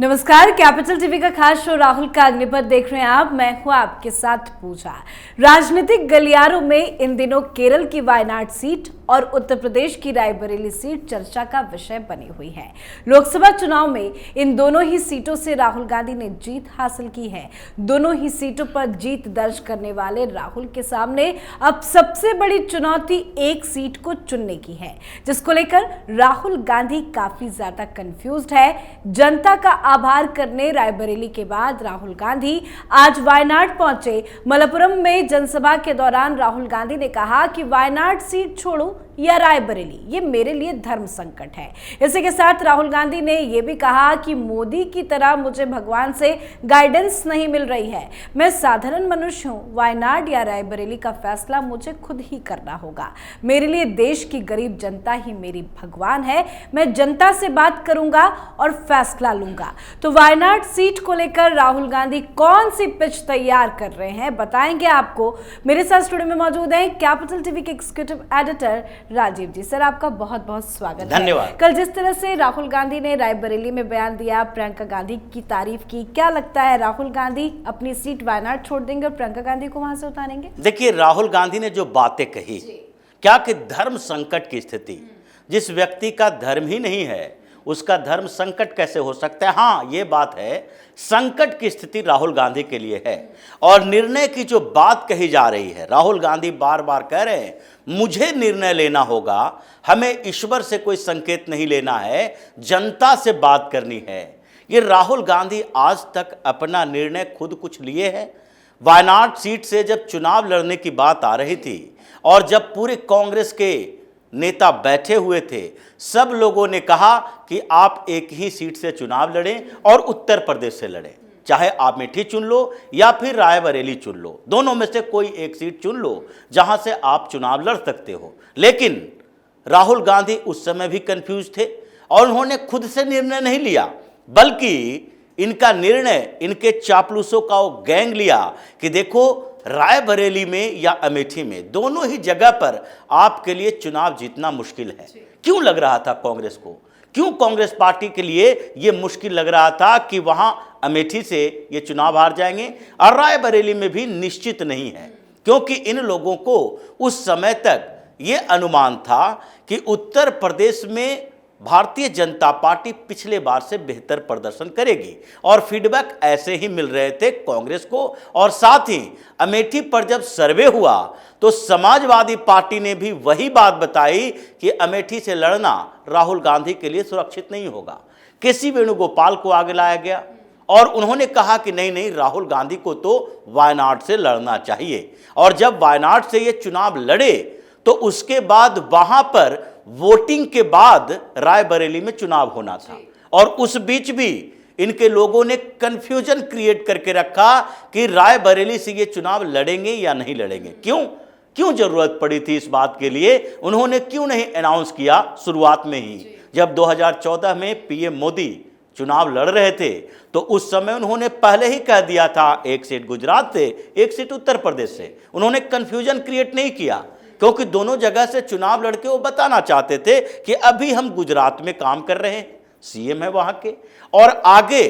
नमस्कार, capital TV का खास शो राहुल का अग्निपथ देख रहे हैं आप। मैं हूं आपके साथ पूजा। राजनीतिक गलियारों में इन दिनों केरल की वायनाड सीट और उत्तर प्रदेश की रायबरेली सीट चर्चा का विषय बनी हुई है। लोकसभा चुनाव में इन दोनों ही सीटों से राहुल गांधी ने जीत हासिल की है। दोनों ही सीटों पर जीत दर्ज करने वाले राहुल के सामने अब सबसे बड़ी चुनौती एक सीट को चुनने की है, जिसको लेकर राहुल गांधी काफी ज्यादा कंफ्यूज्ड है। जनता का आभार करने रायबरेली के बाद राहुल गांधी आज वायनाड पहुंचे। मलप्पुरम में जनसभा के दौरान राहुल गांधी ने कहा कि वायनाड सीट छोड़ो या रायबरेली, ये मेरे लिए धर्म संकट है। इसी के साथ राहुल गांधी ने यह भी कहा कि मोदी की तरह मुझे भगवान से गाइडेंस नहीं मिल रही है। मैं साधारण मनुष्य हूं, वायनाड या रायबरेली का फैसला मुझे खुद ही करना होगा। मेरे लिए देश की गरीब जनता ही मेरी भगवान है। मैं जनता से बात करूंगा और फैसला लूंगा। तो वायनाड सीट को लेकर राहुल गांधी कौन सी पिच तैयार कर रहे हैं, बताएंगे आपको। मेरे साथ स्टूडियो में मौजूद हैं कैपिटल टीवी के एग्जीक्यूटिव एडिटर राजीव जी। सर, आपका बहुत बहुत स्वागत है। धन्यवाद। कल जिस तरह से राहुल गांधी ने रायबरेली में बयान दिया, प्रियंका गांधी की तारीफ की, क्या लगता है राहुल गांधी अपनी सीट वायनाड छोड़ देंगे और प्रियंका गांधी को वहां से उतारेंगे? देखिए, राहुल गांधी ने जो बातें कही, क्या कि धर्म संकट की स्थिति, जिस व्यक्ति का धर्म ही नहीं है उसका धर्म संकट कैसे हो सकता है। हाँ, ये बात है, संकट की स्थिति राहुल गांधी के लिए है। और निर्णय की जो बात कही जा रही है, राहुल गांधी बार बार कह रहे हैं मुझे निर्णय लेना होगा, हमें ईश्वर से कोई संकेत नहीं लेना है, जनता से बात करनी है। ये राहुल गांधी आज तक अपना निर्णय खुद कुछ लिए हैं? वायनाड सीट से जब चुनाव लड़ने की बात आ रही थी और जब पूरे कांग्रेस के नेता बैठे हुए थे, सब लोगों ने कहा कि आप एक ही सीट से चुनाव लड़ें और उत्तर प्रदेश से लड़ें, चाहे आप अमेठी चुन लो या फिर रायबरेली चुन लो, दोनों में से कोई एक सीट चुन लो जहां से आप चुनाव लड़ सकते हो। लेकिन राहुल गांधी उस समय भी कंफ्यूज थे और उन्होंने खुद से निर्णय नहीं लिया, बल्कि इनका निर्णय इनके चापलूसों का वो गैंग लिया कि देखो, रायबरेली में या अमेठी में, दोनों ही जगह पर आपके लिए चुनाव जीतना मुश्किल है। क्यों लग रहा था कांग्रेस को, क्यों कांग्रेस पार्टी के लिए यह मुश्किल लग रहा था कि वहां अमेठी से ये चुनाव हार जाएंगे और रायबरेली में भी निश्चित नहीं है, क्योंकि इन लोगों को उस समय तक ये अनुमान था कि उत्तर प्रदेश में भारतीय जनता पार्टी पिछले बार से बेहतर प्रदर्शन करेगी और फीडबैक ऐसे ही मिल रहे थे कांग्रेस को। और साथ ही अमेठी पर जब सर्वे हुआ तो समाजवादी पार्टी ने भी वही बात बताई कि अमेठी से लड़ना राहुल गांधी के लिए सुरक्षित नहीं होगा। केसी वेणुगोपाल को आगे लाया गया और उन्होंने कहा कि नहीं, राहुल गांधी को तो वायनाड से लड़ना चाहिए। और जब वायनाड से ये चुनाव लड़े तो उसके बाद वहां पर वोटिंग के बाद रायबरेली में चुनाव होना था और उस बीच भी इनके लोगों ने कंफ्यूजन क्रिएट करके रखा कि रायबरेली से ये चुनाव लड़ेंगे या नहीं लड़ेंगे। क्यों जरूरत पड़ी थी इस बात के लिए? उन्होंने क्यों नहीं अनाउंस किया शुरुआत में ही? जब 2014 में पीएम मोदी चुनाव लड़ रहे थे तो उस समय उन्होंने पहले ही कह दिया था, एक सीट गुजरात से, एक सीट उत्तर प्रदेश से। उन्होंने कंफ्यूजन क्रिएट नहीं किया, क्योंकि दोनों जगह से चुनाव लड़के वो बताना चाहते थे कि अभी हम गुजरात में काम कर रहे हैं, सीएम है वहां के, और आगे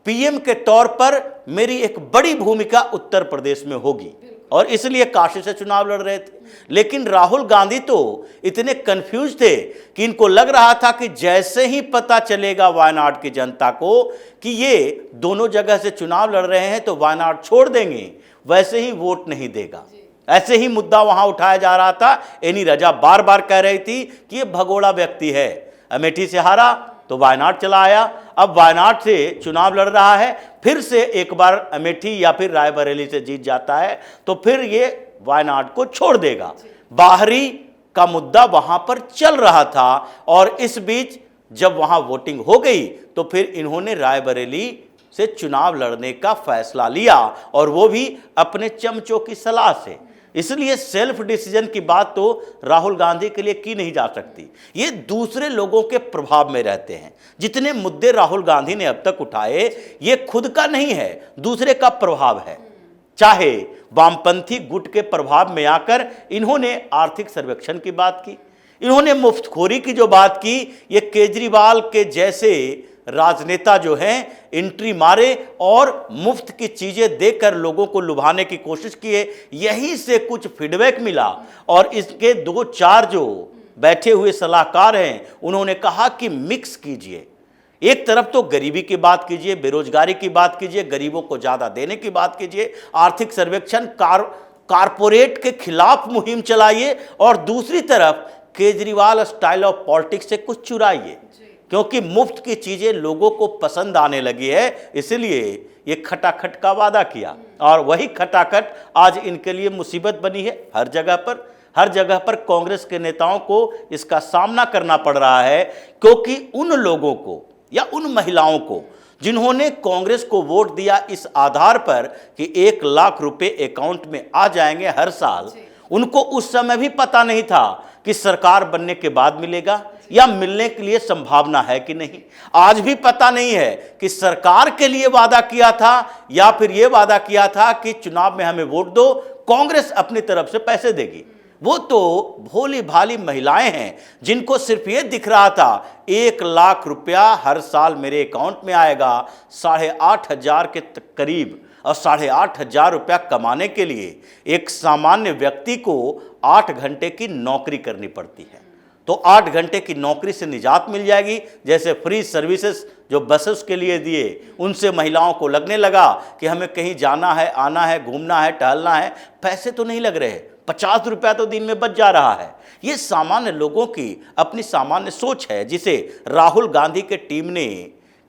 पीएम के तौर पर मेरी एक बड़ी भूमिका उत्तर प्रदेश में होगी, और इसलिए काशी से चुनाव लड़ रहे थे। लेकिन राहुल गांधी तो इतने कंफ्यूज थे कि इनको लग रहा था कि जैसे ही पता चलेगा वायनाड की जनता को कि ये दोनों जगह से चुनाव लड़ रहे हैं तो वायनाड छोड़ देंगे, वैसे ही वोट नहीं देगा। ऐसे ही मुद्दा वहां उठाया जा रहा था। एनी रजा बार बार कह रही थी कि ये भगोड़ा व्यक्ति है, अमेठी से हारा तो वायनाड चला आया, अब वायनाड से चुनाव लड़ रहा है, फिर से एक बार अमेठी या फिर रायबरेली से जीत जाता है तो फिर ये वायनाड को छोड़ देगा। बाहरी का मुद्दा वहां पर चल रहा था और इस बीच जब वहां वोटिंग हो गई तो फिर इन्होंने रायबरेली से चुनाव लड़ने का फैसला लिया, और वो भी अपने चमचों की सलाह से। इसलिए सेल्फ डिसीजन की बात तो राहुल गांधी के लिए की नहीं जा सकती। ये दूसरे लोगों के प्रभाव में रहते हैं। जितने मुद्दे राहुल गांधी ने अब तक उठाए, ये खुद का नहीं है, दूसरे का प्रभाव है। चाहे वामपंथी गुट के प्रभाव में आकर इन्होंने आर्थिक सर्वेक्षण की बात की, इन्होंने मुफ्तखोरी की जो बात की, ये केजरीवाल के जैसे राजनेता जो हैं एंट्री मारे और मुफ्त की चीजें देकर लोगों को लुभाने की कोशिश किए। यहीं से कुछ फीडबैक मिला और इसके 2-4 जो बैठे हुए सलाहकार हैं उन्होंने कहा कि मिक्स कीजिए, एक तरफ तो गरीबी की बात कीजिए, बेरोजगारी की बात कीजिए, गरीबों को ज्यादा देने की बात कीजिए, आर्थिक सर्वेक्षण कारपोरेट के खिलाफ मुहिम चलाइए और दूसरी तरफ केजरीवाल स्टाइल ऑफ पॉलिटिक्स से कुछ चुराइए, क्योंकि मुफ्त की चीजें लोगों को पसंद आने लगी है, इसलिए ये खटाखट का वादा किया और वही खटाखट आज इनके लिए मुसीबत बनी है। हर जगह पर कांग्रेस के नेताओं को इसका सामना करना पड़ रहा है, क्योंकि उन लोगों को या उन महिलाओं को जिन्होंने कांग्रेस को वोट दिया इस आधार पर कि 1 लाख रुपए अकाउंट में आ जाएंगे हर साल, उनको उस समय भी पता नहीं था कि सरकार बनने के बाद मिलेगा या मिलने के लिए संभावना है कि नहीं। आज भी पता नहीं है कि सरकार के लिए वादा किया था या फिर यह वादा किया था कि चुनाव में हमें वोट दो, कांग्रेस अपनी तरफ से पैसे देगी। वो तो भोली भाली महिलाएं हैं जिनको सिर्फ ये दिख रहा था 1 लाख रुपया हर साल मेरे अकाउंट में आएगा। 8,500 के करीब और 8,500 रुपया कमाने के लिए एक सामान्य व्यक्ति को 8 घंटे की नौकरी करनी पड़ती है। तो 8 घंटे की नौकरी से निजात मिल जाएगी। जैसे फ्री सर्विसेज जो बसेस के लिए दिए, उनसे महिलाओं को लगने लगा कि हमें कहीं जाना है, आना है, घूमना है, टहलना है, पैसे तो नहीं लग रहे, 50 रुपया तो दिन में बच जा रहा है। ये सामान्य लोगों की अपनी सामान्य सोच है, जिसे राहुल गांधी के टीम ने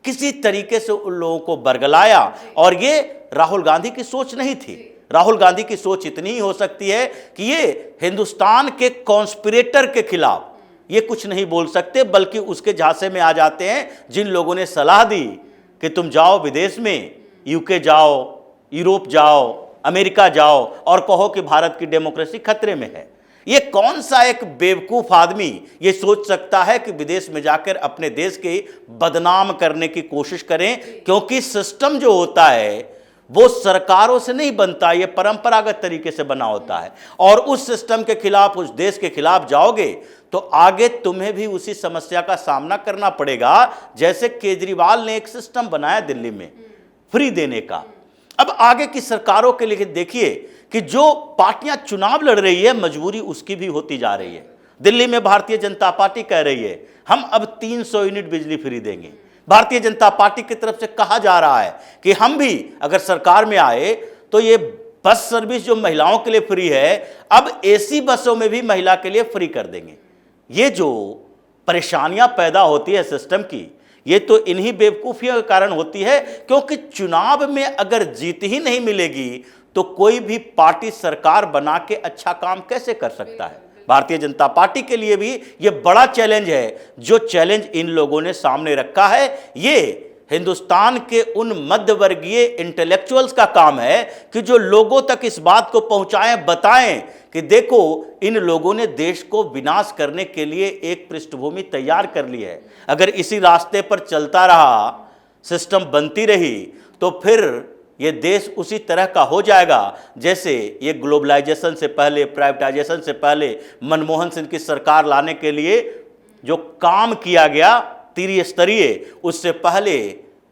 किसी तरीके से उन लोगों को बरगलाया। और ये राहुल गांधी की सोच नहीं थी। राहुल गांधी की सोच इतनी ही हो सकती है कि ये हिंदुस्तान के कॉन्स्पिरेटर के खिलाफ ये कुछ नहीं बोल सकते, बल्कि उसके झांसे में आ जाते हैं जिन लोगों ने सलाह दी कि तुम जाओ विदेश में, यूके जाओ, यूरोप जाओ, अमेरिका जाओ और कहो कि भारत की डेमोक्रेसी खतरे में है। ये कौन सा एक बेवकूफ आदमी ये सोच सकता है कि विदेश में जाकर अपने देश के बदनाम करने की कोशिश करें, क्योंकि सिस्टम जो होता है वो सरकारों से नहीं बनता, ये परंपरागत तरीके से बना होता है। और उस सिस्टम के खिलाफ, उस देश के खिलाफ जाओगे तो आगे तुम्हें भी उसी समस्या का सामना करना पड़ेगा, जैसे केजरीवाल ने एक सिस्टम बनाया दिल्ली में फ्री देने का। अब आगे की सरकारों के लिए देखिए कि जो पार्टियां चुनाव लड़ रही है, मजबूरी उसकी भी होती जा रही है। दिल्ली में भारतीय जनता पार्टी कह रही है हम अब 300 यूनिट बिजली फ्री देंगे। भारतीय जनता पार्टी की तरफ से कहा जा रहा है कि हम भी अगर सरकार में आए तो ये बस सर्विस जो महिलाओं के लिए फ्री है, अब एसी बसों में भी महिला के लिए फ्री कर देंगे। ये जो परेशानियां पैदा होती है सिस्टम की, ये तो इन्हीं बेवकूफियों के कारण होती है, क्योंकि चुनाव में अगर जीत ही नहीं मिलेगी तो कोई भी पार्टी सरकार बना के अच्छा काम कैसे कर सकता है। भारतीय जनता पार्टी के लिए भी ये बड़ा चैलेंज है। जो चैलेंज इन लोगों ने सामने रखा है, ये हिंदुस्तान के उन मध्यवर्गीय इंटेलेक्चुअल्स का काम है कि जो लोगों तक इस बात को पहुंचाएं, बताएं कि देखो इन लोगों ने देश को विनाश करने के लिए एक पृष्ठभूमि तैयार कर ली है। अगर इसी रास्ते पर चलता रहा, सिस्टम बनती रही, तो फिर ये देश उसी तरह का हो जाएगा जैसे ये ग्लोबलाइजेशन से पहले, प्राइवेटाइजेशन से पहले मनमोहन सिंह की सरकार लाने के लिए जो काम किया गया त्रिस्तरीय, उससे पहले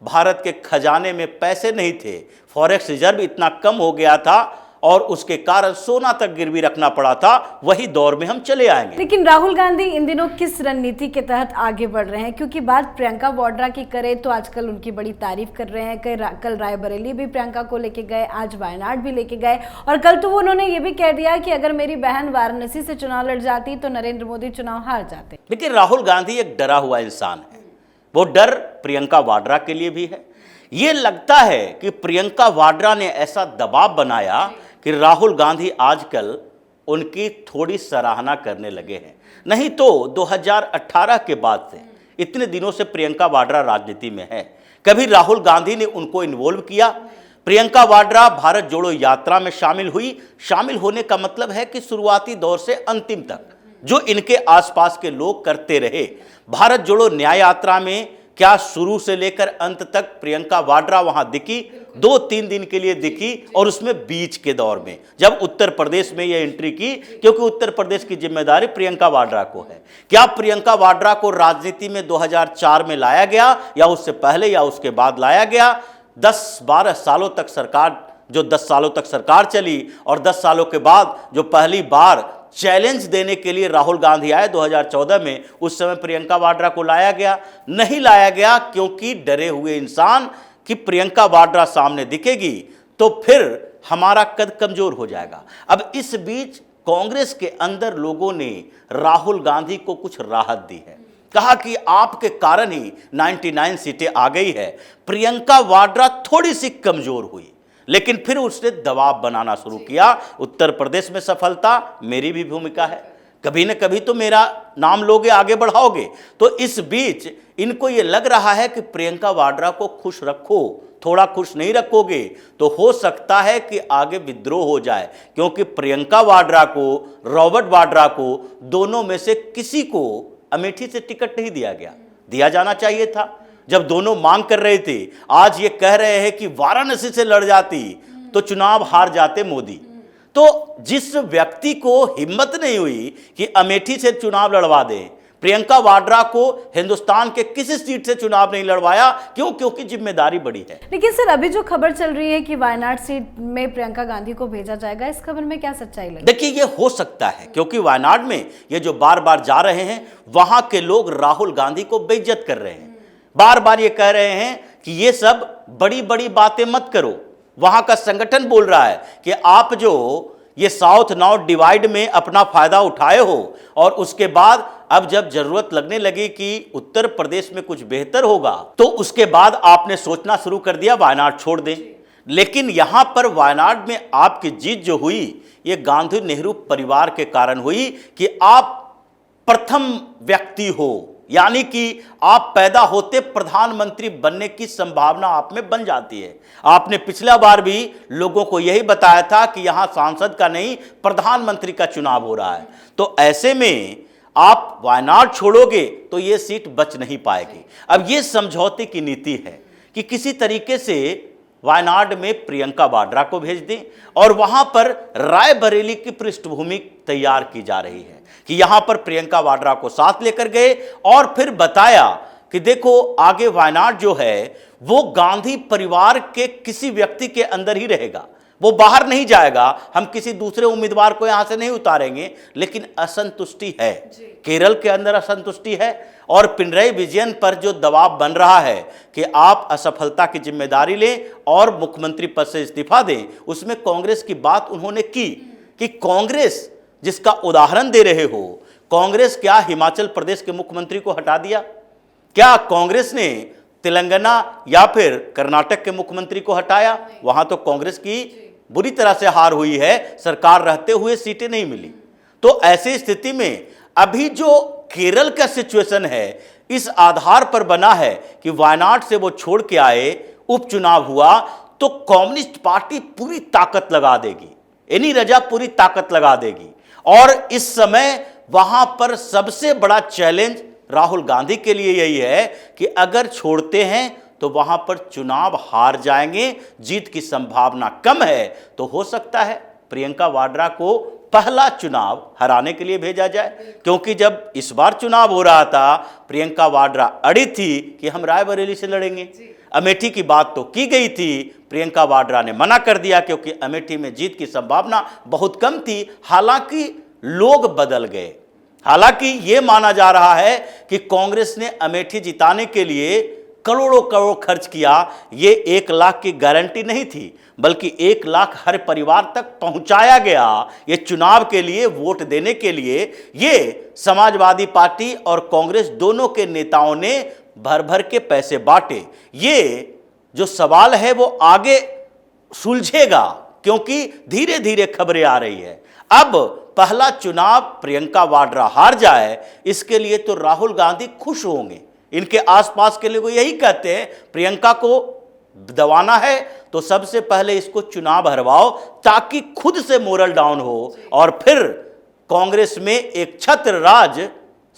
भारत के खजाने में पैसे नहीं थे, फॉरेक्स रिजर्व इतना कम हो गया था और उसके कारण सोना तक गिरवी रखना पड़ा था। वही दौर में हम चले आएंगे। लेकिन राहुल गांधी इन दिनों किस रणनीति के तहत आगे बढ़ रहे हैं? क्योंकि बात प्रियंका वाड्रा की करें तो आजकल उनकी बड़ी तारीफ कर रहे हैं। कल रायबरेली भी प्रियंका को लेके गए, आज वायनाड भी लेके गए, और कल तो उन्होंने ये भी कह दिया कि अगर मेरी बहन वाराणसी से चुनाव लड़ जाती तो नरेंद्र मोदी चुनाव हार जाते। लेकिन राहुल गांधी एक डरा हुआ इंसान है। वो डर प्रियंका वाड्रा के लिए भी है। ये लगता है कि प्रियंका वाड्रा ने ऐसा दबाव बनाया कि राहुल गांधी आजकल उनकी थोड़ी सराहना करने लगे हैं। नहीं तो 2018 के बाद से इतने दिनों से प्रियंका वाड्रा राजनीति में है, कभी राहुल गांधी ने उनको इन्वॉल्व किया? प्रियंका वाड्रा भारत जोड़ो यात्रा में शामिल हुई। शामिल होने का मतलब है कि शुरुआती दौर से अंतिम तक जो इनके आसपास के लोग करते रहे। भारत जोड़ो न्याय यात्रा में क्या शुरू से लेकर अंत तक प्रियंका वाड्रा वहां दिखी? 2-3 दिन के लिए दिखी, और उसमें बीच के दौर में जब उत्तर प्रदेश में यह एंट्री की, क्योंकि उत्तर प्रदेश की जिम्मेदारी प्रियंका वाड्रा को है। क्या प्रियंका वाड्रा को राजनीति में 2004 में लाया गया, या उससे पहले या उसके बाद लाया गया? 10-12 सालों तक सरकार, जो 10 सालों तक सरकार चली, और 10 सालों के बाद जो पहली बार चैलेंज देने के लिए राहुल गांधी आए 2014 में, उस समय प्रियंका वाड्रा को लाया गया? नहीं लाया गया, क्योंकि डरे हुए इंसान कि प्रियंका वाड्रा सामने दिखेगी तो फिर हमारा कद कमजोर हो जाएगा। अब इस बीच कांग्रेस के अंदर लोगों ने राहुल गांधी को कुछ राहत दी है, कहा कि आपके कारण ही 99 सीटें आ गई है। प्रियंका वाड्रा थोड़ी सी कमजोर हुई, लेकिन फिर उसने दबाव बनाना शुरू किया। उत्तर प्रदेश में सफलता, मेरी भी भूमिका है, कभी न कभी तो मेरा नाम लोगे, आगे बढ़ाओगे। तो इस बीच इनको ये लग रहा है कि प्रियंका वाड्रा को खुश रखो, थोड़ा खुश नहीं रखोगे तो हो सकता है कि आगे विद्रोह हो जाए, क्योंकि प्रियंका वाड्रा को, रॉबर्ट वाड्रा को, दोनों में से किसी को अमेठी से टिकट नहीं दिया गया। दिया जाना चाहिए था, जब दोनों मांग कर रहे थे। आज ये कह रहे हैं कि वाराणसी से लड़ जाती तो चुनाव हार जाते मोदी। तो जिस व्यक्ति को हिम्मत नहीं हुई कि अमेठी से चुनाव लड़वा दें, प्रियंका वाड्रा को हिंदुस्तान के किसी सीट से चुनाव नहीं लड़वाया। क्यों? क्योंकि जिम्मेदारी बड़ी है। लेकिन सर, अभी जो खबर चल रही है कि वायनाड सीट में प्रियंका गांधी को भेजा जाएगा, इस खबर में क्या सच्चाई लगी? देखिए, ये हो सकता है, क्योंकि वायनाड में ये जो बार बार जा रहे हैं, वहां के लोग राहुल गांधी को बेइज्जत कर रहे हैं। बार बार ये कह रहे हैं कि ये सब बड़ी बड़ी बातें मत करो। वहां का संगठन बोल रहा है कि आप जो ये साउथ नॉर्थ डिवाइड में अपना फायदा उठाए हो, और उसके बाद अब जब जरूरत लगने लगी कि उत्तर प्रदेश में कुछ बेहतर होगा, तो उसके बाद आपने सोचना शुरू कर दिया वायनाड छोड़ दें। लेकिन यहां पर वायनाड में आपकी जीत जो हुई, ये गांधी नेहरू परिवार के कारण हुई कि आप प्रथम व्यक्ति हो, यानी कि आप पैदा होते प्रधानमंत्री बनने की संभावना आप में बन जाती है। आपने पिछला बार भी लोगों को यही बताया था कि यहां सांसद का नहीं, प्रधानमंत्री का चुनाव हो रहा है। तो ऐसे में आप वायनाड छोड़ोगे तो ये सीट बच नहीं पाएगी। अब ये समझौते की नीति है कि किसी तरीके से वायनाड में प्रियंका वाड्रा को भेज दें, और वहां पर रायबरेली की पृष्ठभूमि तैयार की जा रही है कि यहां पर प्रियंका वाड्रा को साथ लेकर गए, और फिर बताया कि देखो आगे वायनाड जो है वो गांधी परिवार के किसी व्यक्ति के अंदर ही रहेगा, वो बाहर नहीं जाएगा। हम किसी दूसरे उम्मीदवार को यहां से नहीं उतारेंगे। लेकिन असंतुष्टि है, केरल के अंदर असंतुष्टि है, और पिनरई विजयन पर जो दबाव बन रहा है कि आप असफलता की जिम्मेदारी लें और मुख्यमंत्री पद से इस्तीफा दें, उसमें कांग्रेस की बात उन्होंने की कि कांग्रेस, जिसका उदाहरण दे रहे हो, कांग्रेस क्या हिमाचल प्रदेश के मुख्यमंत्री को हटा दिया? क्या कांग्रेस ने तेलंगाना या फिर कर्नाटक के मुख्यमंत्री को हटाया? वहां तो कांग्रेस की बुरी तरह से हार हुई है, सरकार रहते हुए सीटें नहीं मिली। तो ऐसी स्थिति में अभी जो केरल का सिचुएशन है, इस आधार पर बना है कि वायनाड से वो छोड़ के आए, उपचुनाव हुआ तो कम्युनिस्ट पार्टी पूरी ताकत लगा देगी, एनी रजा पूरी ताकत लगा देगी। और इस समय वहां पर सबसे बड़ा चैलेंज राहुल गांधी के लिए यही है कि अगर छोड़ते हैं तो वहां पर चुनाव हार जाएंगे, जीत की संभावना कम है। तो हो सकता है प्रियंका वाड्रा को पहला चुनाव हराने के लिए भेजा जाए, क्योंकि जब इस बार चुनाव हो रहा था, प्रियंका वाड्रा अड़ी थी कि हम रायबरेली से लड़ेंगे। अमेठी की बात तो की गई थी, प्रियंका वाड्रा ने मना कर दिया क्योंकि अमेठी में जीत की संभावना बहुत कम थी। हालांकि लोग बदल गए, हालांकि यह माना जा रहा है कि कांग्रेस ने अमेठी जिताने के लिए करोड़ों करोड़ खर्च किया। ये 1 लाख की गारंटी नहीं थी, बल्कि 1 लाख हर परिवार तक पहुंचाया गया। ये चुनाव के लिए, वोट देने के लिए, ये समाजवादी पार्टी और कांग्रेस दोनों के नेताओं ने भर भर के पैसे बांटे। ये जो सवाल है वो आगे सुलझेगा, क्योंकि धीरे धीरे खबरें आ रही है। अब पहला चुनाव प्रियंका वाड्रा हार जाए, इसके लिए तो राहुल गांधी खुश होंगे। इनके आसपास के लोग यही कहते हैं, प्रियंका को दबाना है तो सबसे पहले इसको चुनाव हरवाओ, ताकि खुद से मोरल डाउन हो और फिर कांग्रेस में एक छत्र राज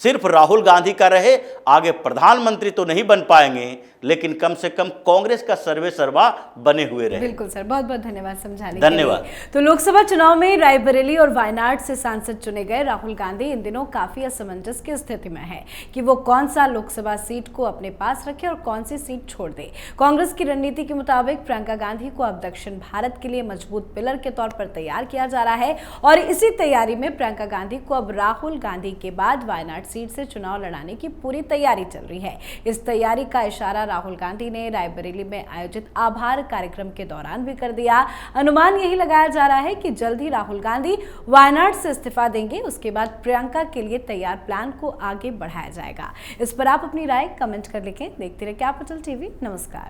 सिर्फ राहुल गांधी का रहे, आगे प्रधानमंत्री तो नहीं बन पाएंगे, लेकिन कम से कम कांग्रेस का सर्वे सर्वा बने हुए रहे। बिल्कुल सर, बहुत बहुत धन्यवाद समझाने के लिए। धन्यवाद। तो लोकसभा चुनाव में रायबरेली और वायनाड से सांसद चुने गए राहुल गांधी इन दिनों काफी असमंजस की स्थिति में है कि वो कौन सा लोकसभा सीट को अपने पास रखे और कौन सी सीट छोड़ दे। कांग्रेस की रणनीति के मुताबिक प्रियंका गांधी को अब दक्षिण भारत के लिए मजबूत पिलर के तौर पर तैयार किया जा रहा है और इसी तैयारी में प्रियंका गांधी को अब राहुल गांधी के बाद वायनाड सीट से चुनाव लड़ाने की पूरी तैयारी चल रही है। इस तैयारी का इशारा राहुल गांधी ने रायबरेली में आयोजित आभार कार्यक्रम के दौरान भी कर दिया। अनुमान यही लगाया जा रहा है कि जल्द ही राहुल गांधी वायनाड से इस्तीफा देंगे, उसके बाद प्रियंका के लिए तैयार प्लान को आगे बढ़ाया जाएगा। इस पर आप अपनी राय कमेंट कर लिखें। देखते रहिए कैपिटल टीवी। नमस्कार।